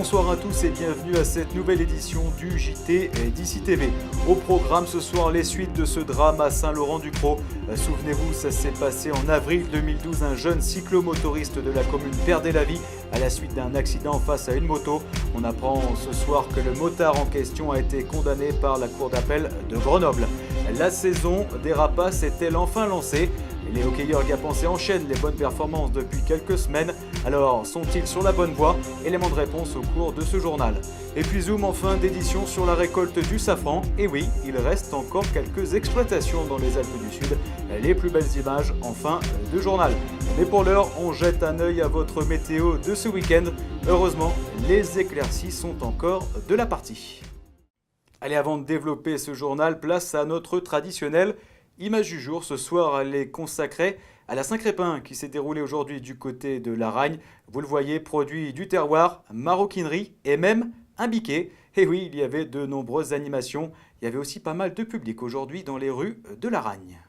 Bonsoir à tous et bienvenue à cette nouvelle édition du JT d'ici TV. Au programme ce soir, les suites de ce drame à Saint-Laurent-du-Croix. Souvenez-vous, ça s'est passé en avril 2012. Un jeune cyclomotoriste de la commune perdait la vie à la suite d'un accident face à une moto. On apprend ce soir que le motard en question a été condamné par la cour d'appel de Grenoble. La saison des rapaces est-elle enfin lancée ? Les hockeyeurs gapençais enchaînent les bonnes performances depuis quelques semaines. Alors, sont-ils sur la bonne voie ? Élément de réponse au cours de ce journal. Et puis zoom en fin d'édition sur la récolte du safran. Et oui, il reste encore quelques exploitations dans les Alpes du Sud. Les plus belles images en fin de journal. Mais pour l'heure, on jette un œil à votre météo de ce week-end. Heureusement, les éclaircies sont encore de la partie. Allez, avant de développer ce journal, place à notre traditionnel image du jour. Ce soir, elle est consacrée à la Saint-Crépin qui s'est déroulée aujourd'hui du côté de l'Aragne. Vous le voyez, produit du terroir, maroquinerie et même un biquet. Et oui, il y avait de nombreuses animations. Il y avait aussi pas mal de public aujourd'hui dans les rues de l'Aragne.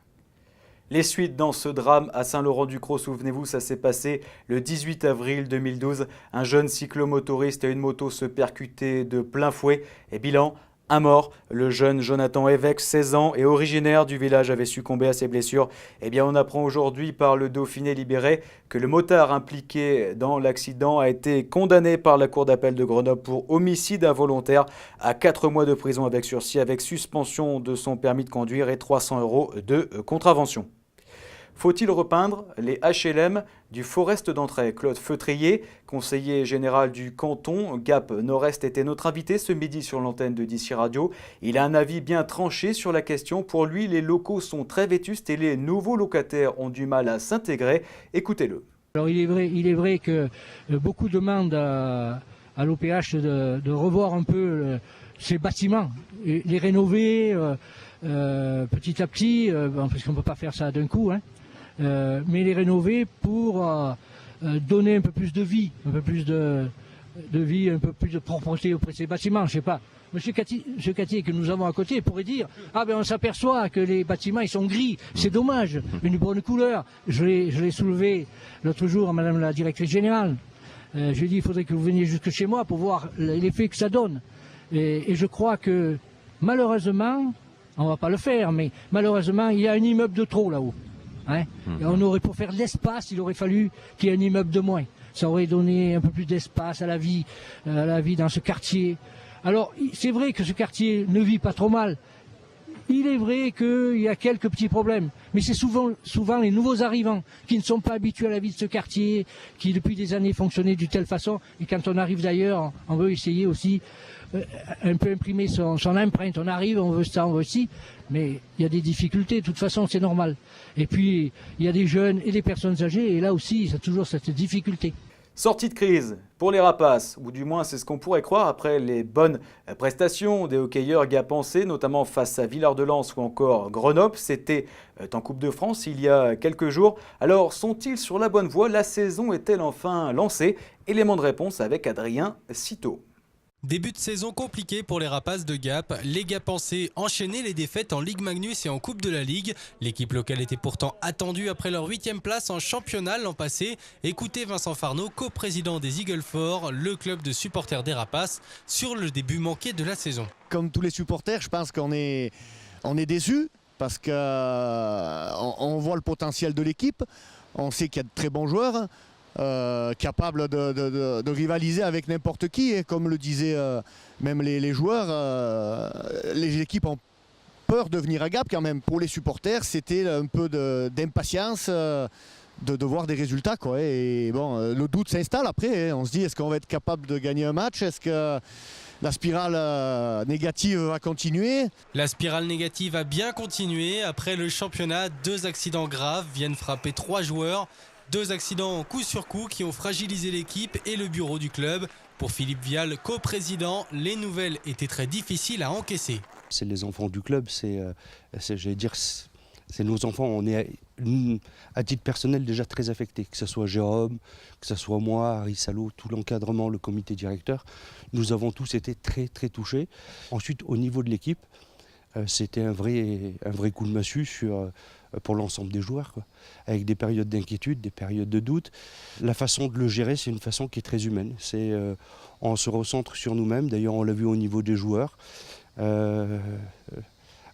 Les suites dans ce drame à Saint-Laurent-du-Croix, souvenez-vous, ça s'est passé le 18 avril 2012. Un jeune cyclomotoriste et une moto se percutaient de plein fouet. Et bilan, un mort. Le jeune Jonathan Évêque, 16 ans et originaire du village, avait succombé à ses blessures. Eh bien, on apprend aujourd'hui par le Dauphiné libéré que le motard impliqué dans l'accident a été condamné par la cour d'appel de Grenoble pour homicide involontaire à 4 mois de prison avec sursis, avec suspension de son permis de conduire et 300 € de contravention. Faut-il repeindre les HLM du Forest d'Entrée ? Claude Feutrier, conseiller général du canton Gap Nord-Est, était notre invité ce midi sur l'antenne de DC Radio. Il a un avis bien tranché sur la question. Pour lui, les locaux sont très vétustes et les nouveaux locataires ont du mal à s'intégrer. Écoutez-le. Alors il est vrai que beaucoup demandent à l'OPH de revoir un peu ces bâtiments, et les rénover petit à petit, parce qu'on ne peut pas faire ça d'un coup, mais les rénover pour donner un peu plus de vie, un peu plus de vie, un peu plus de propreté auprès de ces bâtiments. Je sais pas. Monsieur Cattier que nous avons à côté pourrait dire on s'aperçoit que les bâtiments ils sont gris, c'est dommage, une bonne couleur. Je l'ai soulevé l'autre jour à Madame la directrice générale. Je lui ai dit il faudrait que vous veniez jusque chez moi pour voir l'effet que ça donne. Et je crois que malheureusement, on va pas le faire, mais malheureusement il y a un immeuble de trop là-haut. Et on aurait, pour faire de l'espace, il aurait fallu qu'il y ait un immeuble de moins. Ça aurait donné un peu plus d'espace à la vie dans ce quartier. Alors, c'est vrai que ce quartier ne vit pas trop mal. Il est vrai qu'il y a quelques petits problèmes, mais c'est souvent les nouveaux arrivants qui ne sont pas habitués à la vie de ce quartier, qui depuis des années fonctionnaient d'une telle façon, et quand on arrive d'ailleurs, on veut essayer aussi un peu imprimer son empreinte. On arrive, on veut ça, on veut ci, mais il y a des difficultés, de toute façon c'est normal. Et puis il y a des jeunes et des personnes âgées, et là aussi c'est toujours cette difficulté. Sortie de crise pour les rapaces, ou du moins c'est ce qu'on pourrait croire après les bonnes prestations des hockeyeurs gapençais, notamment face à Villard-de-Lans ou encore Grenoble. C'était en Coupe de France il y a quelques jours. Alors sont-ils sur la bonne voie ? La saison est-elle enfin lancée ? Élément de réponse avec Adrien Citeau. Début de saison compliqué pour les rapaces de Gap. Les gapençais enchaînaient les défaites en Ligue Magnus et en Coupe de la Ligue. L'équipe locale était pourtant attendue après leur 8e place en championnat l'an passé. Écoutez Vincent Farneau, coprésident des Eagles Fort, le club de supporters des rapaces, sur le début manqué de la saison. Comme tous les supporters, je pense qu'on est déçus parce qu'on voit le potentiel de l'équipe. On sait qu'il y a de très bons joueurs. Capable de rivaliser avec n'importe qui, et comme le disaient même les joueurs, les équipes ont peur de venir à Gap quand même. Pour les supporters, c'était un peu d'impatience de voir des résultats, quoi. Et bon, le doute s'installe après, on se dit est-ce qu'on va être capable de gagner un match, est-ce que la spirale négative va continuer. La spirale négative a bien continué. Après le championnat, 2 accidents graves viennent frapper 3 joueurs. 2 accidents coup sur coup qui ont fragilisé l'équipe et le bureau du club. Pour Philippe Vial, coprésident, les nouvelles étaient très difficiles à encaisser. C'est les enfants du club, c'est nos enfants. On est à titre personnel déjà très affectés, que ce soit Jérôme, que ce soit moi, Harry Salo, tout l'encadrement, le comité directeur. Nous avons tous été très très touchés. Ensuite, au niveau de l'équipe, C'était un vrai coup de massue pour l'ensemble des joueurs, quoi. Avec des périodes d'inquiétude, des périodes de doute. La façon de le gérer, c'est une façon qui est très humaine. On se recentre sur nous-mêmes, d'ailleurs on l'a vu au niveau des joueurs. Un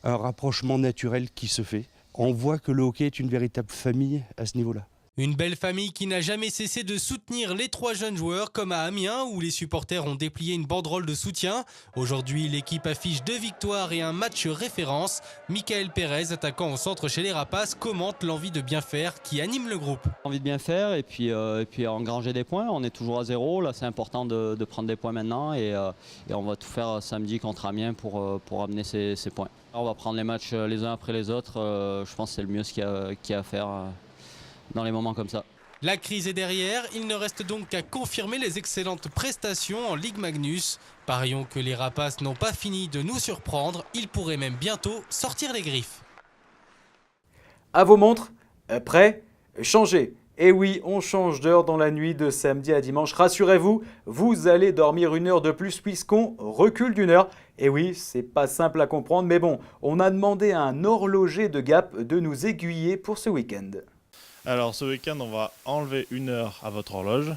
rapprochement naturel qui se fait. On voit que le hockey est une véritable famille à ce niveau-là. Une belle famille qui n'a jamais cessé de soutenir les 3 jeunes joueurs, comme à Amiens où les supporters ont déplié une banderole de soutien. Aujourd'hui, l'équipe affiche 2 victoires et un match référence. Michael Pérez, attaquant au centre chez les Rapaces, commente l'envie de bien faire qui anime le groupe. Envie de bien faire et puis engranger des points. On est toujours à 0. Là, c'est important de prendre des points maintenant et on va tout faire samedi contre Amiens pour amener ces points. On va prendre les matchs les uns après les autres. Je pense que c'est le mieux ce qu'il y a à faire dans les moments comme ça. La crise est derrière, il ne reste donc qu'à confirmer les excellentes prestations en Ligue Magnus. Parions que les Rapaces n'ont pas fini de nous surprendre, ils pourraient même bientôt sortir les griffes. À vos montres, prêts, changez. Et oui, on change d'heure dans la nuit de samedi à dimanche. Rassurez-vous, vous allez dormir 1 heure de plus puisqu'on recule d'1 heure. Et oui, c'est pas simple à comprendre, mais bon, on a demandé à un horloger de Gap de nous aiguiller pour ce week-end. Alors ce week-end, on va enlever 1 heure à votre horloge.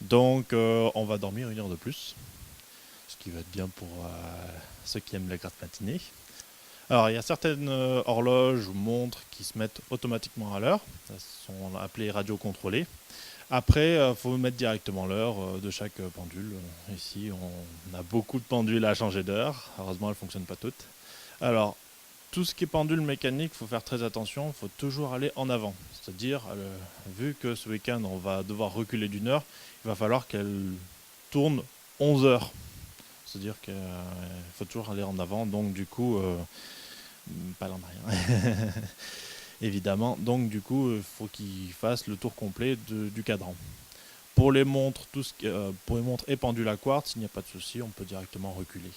Donc on va dormir 1 heure de plus. Ce qui va être bien pour ceux qui aiment la grasse matinée. Alors il y a certaines horloges ou montres qui se mettent automatiquement à l'heure. Elles sont appelées radio-contrôlées. Après, il faut mettre directement l'heure de chaque pendule. Ici, on a beaucoup de pendules à changer d'heure. Heureusement, elles ne fonctionnent pas toutes. Alors, tout ce qui est pendule mécanique, il faut faire très attention. Il faut toujours aller en avant. C'est-à-dire, vu que ce week-end, on va devoir reculer d'1 heure, il va falloir qu'elle tourne 11 heures. C'est-à-dire qu'il faut toujours aller en avant. Donc, du coup, pas en arrière. Évidemment, donc du coup, il faut qu'il fasse le tour complet du cadran. Pour les montres, pour les montres et pendules à quartz, il n'y a pas de souci, on peut directement reculer.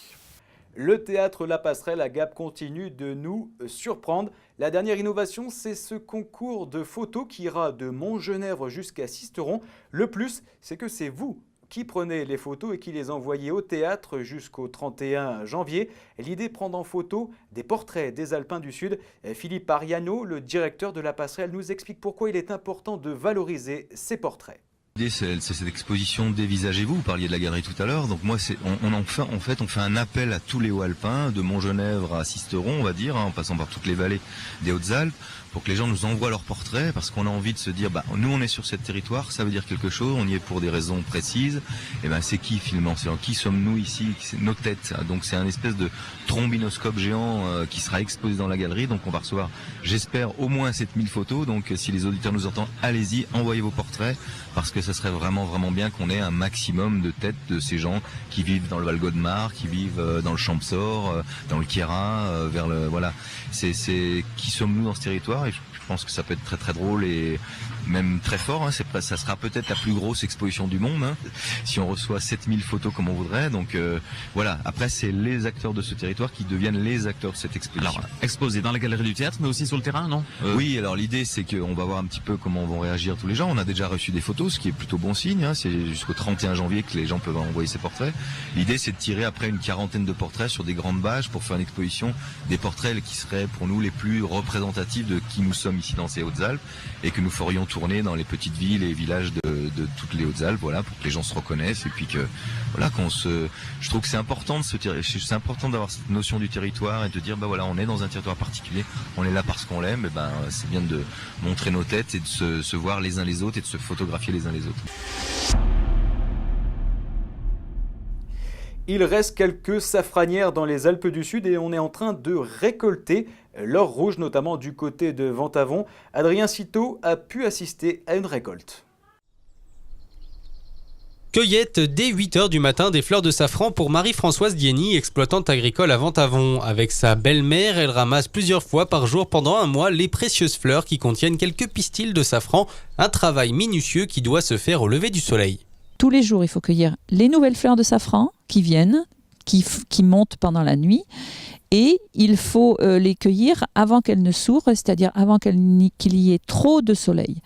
Le théâtre La Passerelle à Gap continue de nous surprendre. La dernière innovation, c'est ce concours de photos qui ira de Montgenèvre jusqu'à Sisteron. Le plus, c'est que c'est vous qui prenez les photos et qui les envoyez au théâtre jusqu'au 31 janvier. L'idée, prendre en photo des portraits des Alpins du Sud. Philippe Ariano, le directeur de La Passerelle, nous explique pourquoi il est important de valoriser ces portraits. L'idée, c'est cette exposition Dévisagez-vous. Vous parliez de la galerie tout à l'heure. Donc moi, on fait un appel à tous les Hauts-Alpins, de Montgenèvre à Sisteron, on va dire, en passant par toutes les vallées des Hautes-Alpes, pour que les gens nous envoient leurs portraits, parce qu'on a envie de se dire, nous on est sur ce territoire, ça veut dire quelque chose, on y est pour des raisons précises. Et c'est qui finalement, c'est qui sommes-nous ici, c'est nos têtes. Donc c'est un espèce de trombinoscope géant qui sera exposé dans la galerie. Donc on va recevoir, j'espère, au moins 7000 photos. Donc si les auditeurs nous entendent, allez-y, envoyez vos portraits, parce que ça serait vraiment bien qu'on ait un maximum de têtes de ces gens qui vivent dans le Val-Godemar, qui vivent dans le Champsaur, dans le Queyras, vers le voilà. C'est qui sommes-nous dans ce territoire, et je pense que ça peut être très très drôle et même très fort. Ça sera peut-être la plus grosse exposition du monde, si on reçoit 7000 photos comme on voudrait. Donc voilà, après c'est les acteurs de ce territoire qui deviennent les acteurs de cette exposition. Alors, exposé dans la galerie du théâtre, mais aussi sur le terrain, non Oui, alors l'idée c'est qu'on va voir un petit peu comment vont réagir tous les gens. On a déjà reçu des photos, ce qui est plutôt bon signe. C'est jusqu'au 31 janvier que les gens peuvent envoyer ces portraits. L'idée c'est de tirer après une 40aine de portraits sur des grandes bâches pour faire une exposition des portraits qui seraient pour nous les plus représentatifs de qui nous sommes ici dans ces Hautes-Alpes, et que nous ferions tourner dans les petites villes et villages de toutes les Hautes-Alpes, voilà, pour que les gens se reconnaissent, et puis que voilà, je trouve que c'est important c'est important d'avoir cette notion du territoire et de dire voilà, on est dans un territoire particulier, on est là parce qu'on l'aime, et c'est bien de montrer nos têtes et de se voir les uns les autres et de se photographier les uns les autres. Il reste quelques safranières dans les Alpes du Sud et on est en train de récolter l'or rouge, notamment du côté de Ventavon. Adrien Citeau a pu assister à une récolte. Cueillette dès 8h du matin des fleurs de safran pour Marie-Françoise Dieny, exploitante agricole à Ventavon. Avec sa belle-mère, elle ramasse plusieurs fois par jour pendant un mois les précieuses fleurs qui contiennent quelques pistils de safran. Un travail minutieux qui doit se faire au lever du soleil. Tous les jours, il faut cueillir les nouvelles fleurs de safran qui viennent, qui montent pendant la nuit. Et il faut les cueillir avant qu'elles ne s'ouvrent, c'est-à-dire avant qu'il y ait trop de soleil.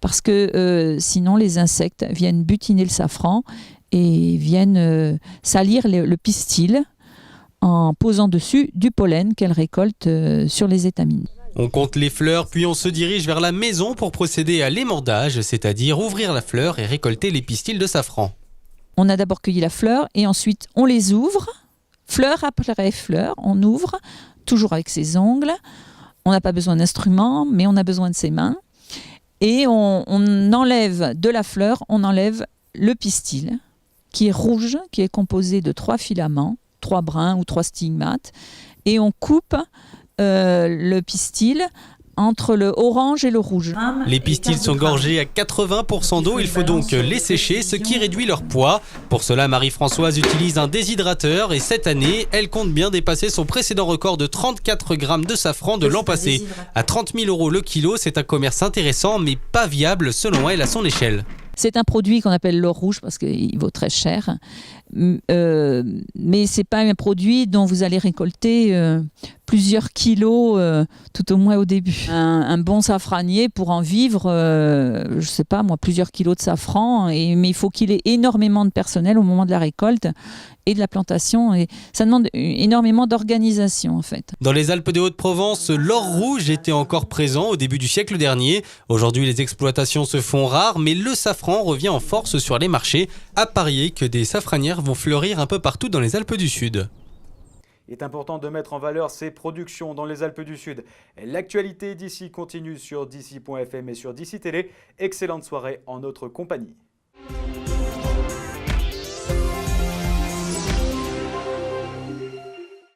Parce que sinon, les insectes viennent butiner le safran et viennent salir le pistil en posant dessus du pollen qu'elle récolte sur les étamines. On compte les fleurs, puis on se dirige vers la maison pour procéder à l'émendage, c'est-à-dire ouvrir la fleur et récolter les pistils de safran. On a d'abord cueilli la fleur et ensuite on les ouvre, fleur après fleur, on ouvre, toujours avec ses ongles. On n'a pas besoin d'instruments, mais on a besoin de ses mains. Et on enlève de la fleur, on enlève le pistil, qui est rouge, qui est composé de 3 filaments, 3 brins ou 3 stigmates. Et on coupe le pistil entre le orange et le rouge. Les pistils sont gorgés à 80% d'eau, il faut donc les sécher, ce qui réduit leur poids. Pour cela, Marie-Françoise utilise un déshydrateur et cette année, elle compte bien dépasser son précédent record de 34 grammes de safran de l'an passé. À 30 000 € le kilo, c'est un commerce intéressant mais pas viable selon elle à son échelle. C'est un produit qu'on appelle l'or rouge parce qu'il vaut très cher. Mais ce n'est pas un produit dont vous allez récolter plusieurs kilos tout au moins au début. Un bon safranier pour en vivre, je ne sais pas moi, plusieurs kilos de safran. Mais il faut qu'il ait énormément de personnel au moment de la récolte et de la plantation. Et ça demande énormément d'organisation en fait. Dans les Alpes de Haute-Provence, l'or rouge était encore présent au début du siècle dernier. Aujourd'hui, les exploitations se font rares, mais le safran revient en force sur les marchés. À parier que des safranières vont fleurir un peu partout dans les Alpes du Sud. Il est important de mettre en valeur ces productions dans les Alpes du Sud. L'actualité d'ici continue sur d'ici.fm et sur d'ici Télé. Excellente soirée en notre compagnie.